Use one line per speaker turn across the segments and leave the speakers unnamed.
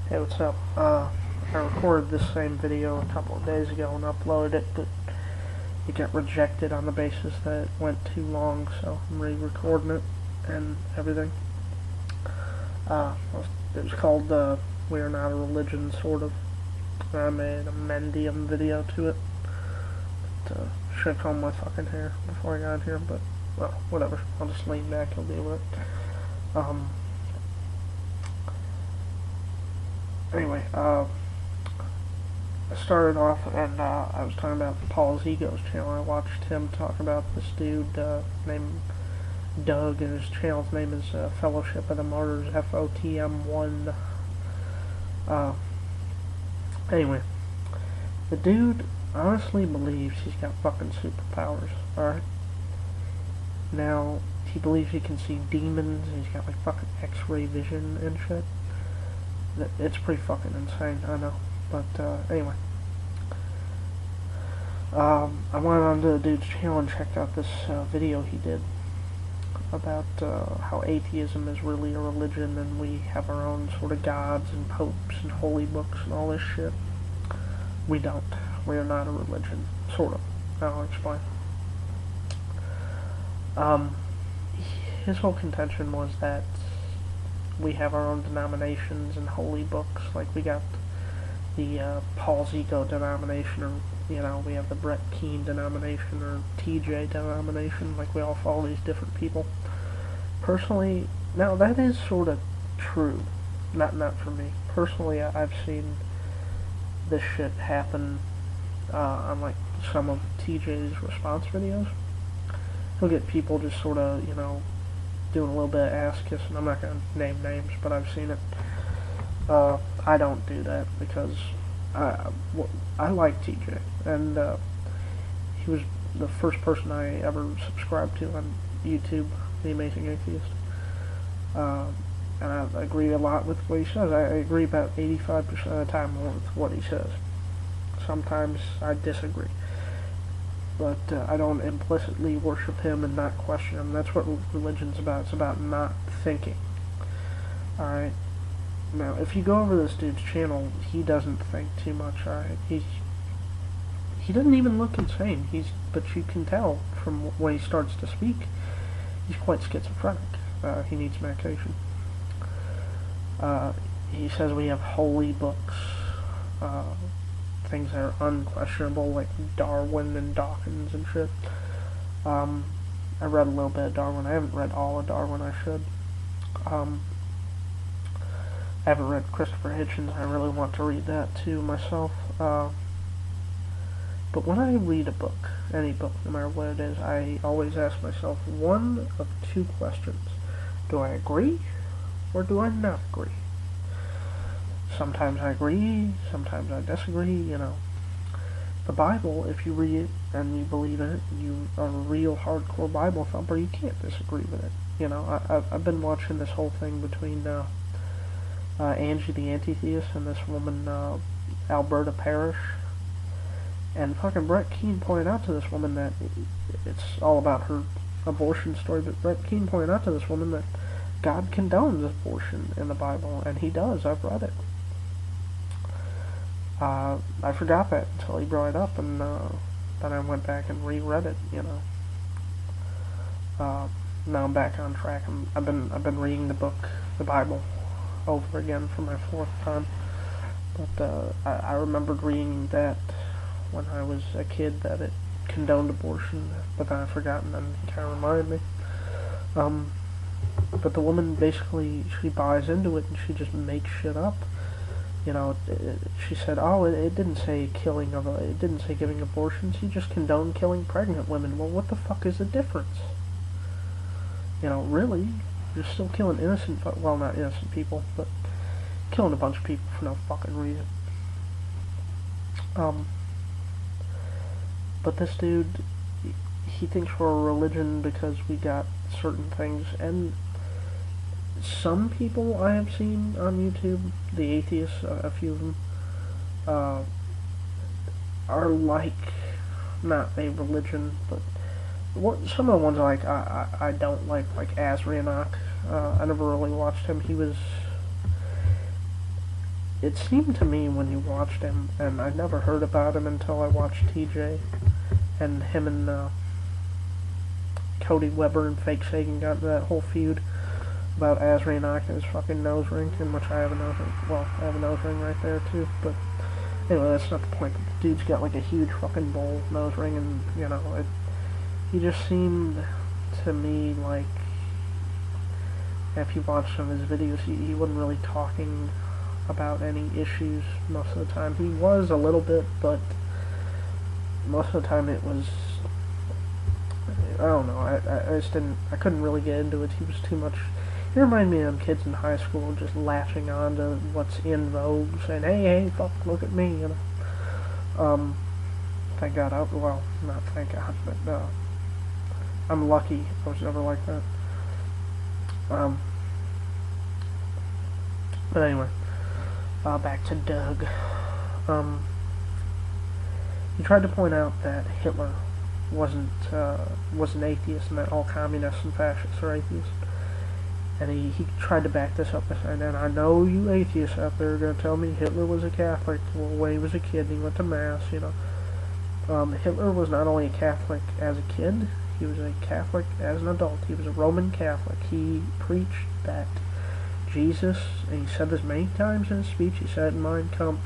Hey, what's up? I recorded this same video a couple of days ago and uploaded it, but it got rejected on the basis that it went too long, so I'm re-recording it and everything. Uh, it was called We Are Not a Religion, sort of. I made a Mendium video to it. Should have combed my fucking hair before I got in here, but, well, whatever. I'll just lean back and deal with it. Anyway, I started off and I was talking about Paul's Egos channel. I watched him talk about this dude named Doug, and his channel's name is Fellowship of the Martyrs, FOTM1. Anyway, the dude honestly believes he's got fucking superpowers, alright? Now, he believes he can see demons, and he's got like fucking x-ray vision and shit. It's pretty fucking insane, I know. But anyway, I went onto the dude's channel and checked out this video he did about how atheism is really a religion and we have our own sort of gods and popes and holy books and all this shit. We don't. We are not a religion. Sort of. I'll explain. His whole contention was that we have our own denominations and holy books, like we got the Paul's Ego denomination, or, you know, we have the Brett Keane denomination, or TJ denomination, like we all follow these different people. Personally, now that is sort of true, not for me. Personally, I've seen this shit happen on like some of TJ's response videos. He'll get people just sort of, you know, doing a little bit of ass kissing. I'm not going to name names, but I've seen it. I don't do that because I like TJ, and he was the first person I ever subscribed to on YouTube, The Amazing Atheist. And I agree a lot with what he says. I agree about 85% of the time with what he says. Sometimes I disagree. But I don't implicitly worship him and not question him. That's what religion's about. It's about not thinking. Alright? Now, if you go over this dude's channel, he doesn't think too much, alright? He doesn't even look insane. But you can tell from when he starts to speak, he's quite schizophrenic. He needs medication. He says we have holy books, things that are unquestionable, like Darwin and Dawkins and shit. I read a little bit of Darwin. I haven't read all of Darwin. I should. I haven't read Christopher Hitchens. I really want to read that too myself. But when I read a book, any book, no matter what it is, I always ask myself one of two questions. Do I agree, or do I not agree? Sometimes I agree, sometimes I disagree, you know. The Bible, if you read it and you believe in it, you are a real hardcore Bible thumper, you can't disagree with it. You know, I've been watching this whole thing between Angie the Anti-Theist and this woman, Alberta Parrish. And fucking Brett Keane pointed out to this woman that it's all about her abortion story, but Brett Keane pointed out to this woman that God condones abortion in the Bible, and he does. I've read it. I forgot that until he brought it up, and then I went back and reread it. You know. Now I'm back on track. I've been reading the book, the Bible, over again for my 4th time. But I remembered reading that when I was a kid, that it condoned abortion, but then I forgot, and then it kind of reminded me. But the woman basically, she buys into it and she just makes shit up. You know, she said, oh, it didn't say killing of it didn't say giving abortions, he just condoned killing pregnant women. Well, what the fuck is the difference? You know, really? You're still killing innocent, well, not innocent people, but killing a bunch of people for no fucking reason. But this dude, he thinks we're a religion because we got certain things, and some people I have seen on YouTube, the atheists, a few of them, are like, not a religion, but some of the ones I don't like Asrianok. I never really watched him. He was it seemed to me when you watched him, and I never heard about him until I watched TJ, and him and Cody Weber and Fake Sagan got into that whole feud about Azri knocking his fucking nose ring, in which I have a nose ring. Well, I have a nose ring right there too, but anyway, that's not the point. The dude's got like a huge fucking bowl nose ring, and he just seemed to me like, if you watch some of his videos, he wasn't really talking about any issues most of the time. He was a little bit, but most of the time it was, I don't know, I just didn't, I couldn't really get into it. He was too much. He reminded me of kids in high school just latching on to what's in vogue, saying, hey, fuck, look at me, Thank God, well, not thank God, but, I'm lucky I was never like that. But anyway, back to Doug. He tried to point out that Hitler was an atheist, and that all communists and fascists are atheists. And he tried to back this up by saying, and I know you atheists out there are going to tell me Hitler was a Catholic when he was a kid and he went to Mass, Hitler was not only a Catholic as a kid, he was a Catholic as an adult. He was a Roman Catholic. He preached that Jesus, and he said this many times in his speech, he said in Mein Kampf,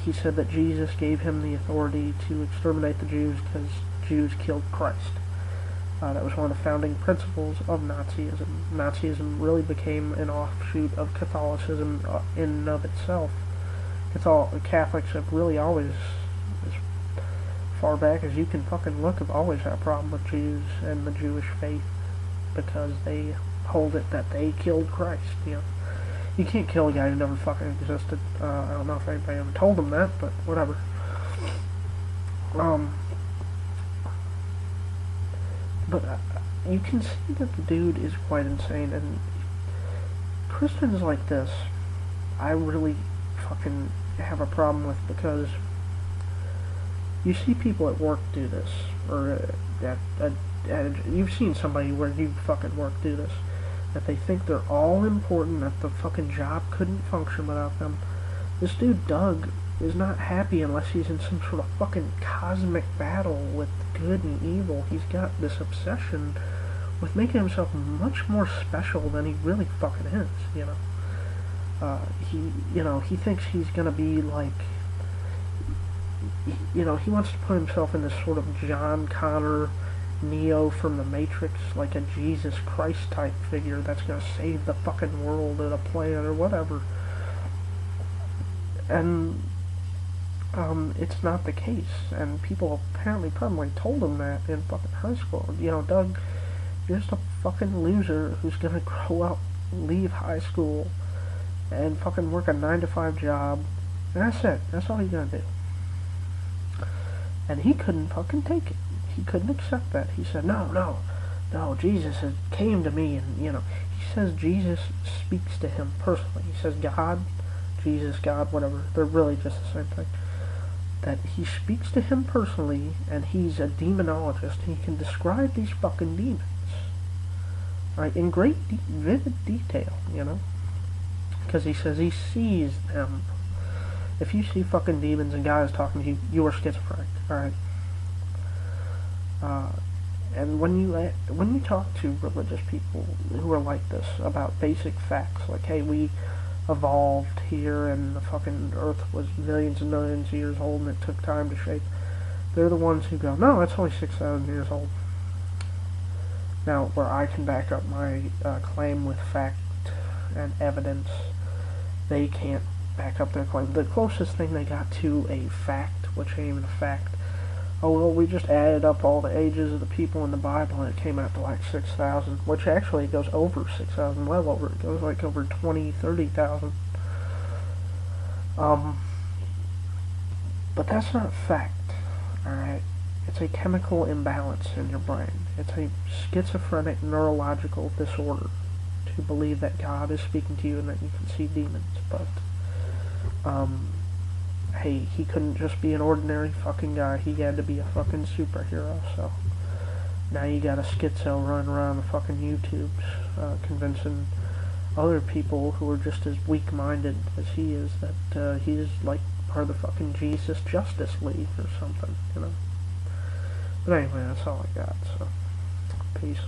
he said that Jesus gave him the authority to exterminate the Jews because Jews killed Christ. That was one of the founding principles of Nazism. Nazism really became an offshoot of Catholicism in and of itself. Catholics have really always, as far back as you can fucking look, have always had a problem with Jews and the Jewish faith because they hold it that they killed Christ. You can't kill a guy who never fucking existed. I don't know if anybody ever told him that, but whatever. But you can see that the dude is quite insane, and Christians like this, I really fucking have a problem with, because you see people at work do this, or you've seen somebody where you fucking work do this, that they think they're all important, that the fucking job couldn't function without them. This dude, Doug, is not happy unless he's in some sort of fucking cosmic battle with good and evil. He's got this obsession with making himself much more special than he really fucking is, he thinks he's gonna be like, he wants to put himself in this sort of John Connor, Neo from the Matrix, like a Jesus Christ type figure that's gonna save the fucking world or the planet or whatever. And it's not the case, and people apparently probably told him that in fucking high school. Doug, you're just a fucking loser who's gonna grow up, leave high school, and fucking work a 9-to-5 job, and that's it. That's all you're gonna do. And he couldn't fucking take it. He couldn't accept that. He said, no, Jesus came to me, and, he says Jesus speaks to him personally. He says God, Jesus, God, whatever, they're really just the same thing. That he speaks to him personally, and he's a demonologist, and he can describe these fucking demons, right, in great, vivid detail, because he says he sees them. If you see fucking demons and God is talking to you, you are schizophrenic, alright? And when you talk to religious people who are like this about basic facts, like, hey, we evolved here and the fucking earth was millions and millions of years old and it took time to shape, they're the ones who go, no, it's only 6,000 years old. Now, where I can back up my claim with fact and evidence, they can't back up their claim. The closest thing they got to a fact, which ain't even a fact, oh, well, we just added up all the ages of the people in the Bible and it came out to like 6,000, which actually goes over 6,000, well over. It goes like over 20, 30,000. But that's not fact, alright? It's a chemical imbalance in your brain. It's a schizophrenic neurological disorder to believe that God is speaking to you and that you can see demons, but, hey, he couldn't just be an ordinary fucking guy. He had to be a fucking superhero, so now you got a schizo running around the fucking YouTubes, convincing other people who are just as weak-minded as he is, that he's like part of the fucking Jesus Justice League or something, you know. But anyway, that's all I got, so peace.